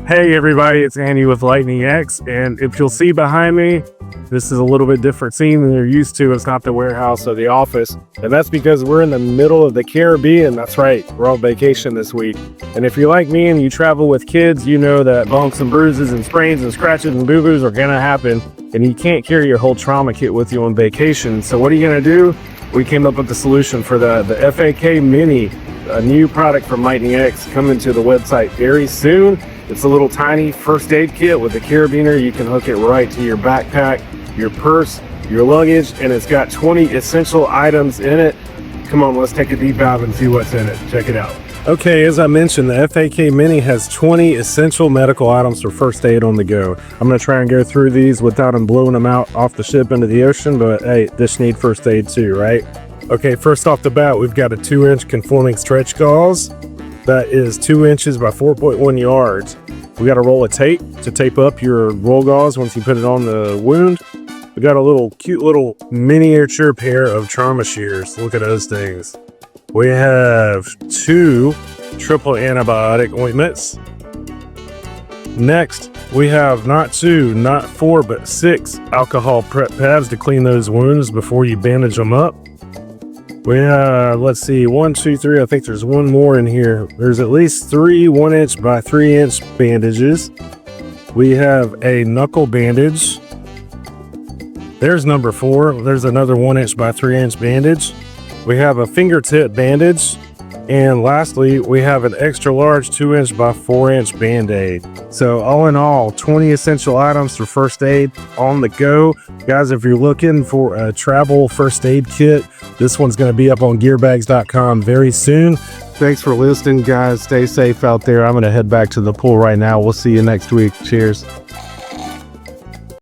Hey everybody, it's Andy with Lightning X, and if you'll see behind me, this is a little bit different scene than you're used to. It's not the warehouse or the office, and that's because we're in the middle of the Caribbean. That's right, we're on vacation this week. And if you're like me and you travel with kids, you know that bumps and bruises and sprains and scratches and boo-boos are gonna happen, and you can't carry your whole trauma kit with you on vacation. So what are you gonna do? We came up with the solution for the FAK Mini, a new product from Lightning X coming to the website very soon. It's a little tiny first aid kit with a carabiner. You can hook it right to your backpack, your purse, your luggage, and it's got 20 essential items in it. Come on, let's take a deep dive and see what's in it. Check it out. Okay, as I mentioned, the FAK Mini has 20 essential medical items for first aid on the go. I'm going to try and go through these without them blowing them out off the ship into the ocean, but hey, this need first aid too, right? Okay, first off the bat, we've got a 2-inch conforming stretch gauze. That is 2 inches by 4.1 yards. We got a roll of tape to tape up your roll gauze once you put it on the wound. We got a cute little miniature pair of trauma shears. Look at those things. We have 2 triple antibiotic ointments. Next, we have not 2, not 4, but 6 alcohol prep pads to clean those wounds before you bandage them up. We have, let's see, 1, 2, 3. I think there's one more in here. There's at least 3 1-inch by 3-inch bandages. We have a knuckle bandage. There's number 4. There's another 1-inch by 3-inch bandage. We have a fingertip bandage. And lastly, we have an extra large 2-inch by 4-inch Band-Aid. So all in all, 20 essential items for first aid on the go. Guys, if you're looking for a travel first aid kit, this one's going to be up on gearbags.com very soon. Thanks for listening, guys. Stay safe out there. I'm going to head back to the pool right now. We'll see you next week. Cheers.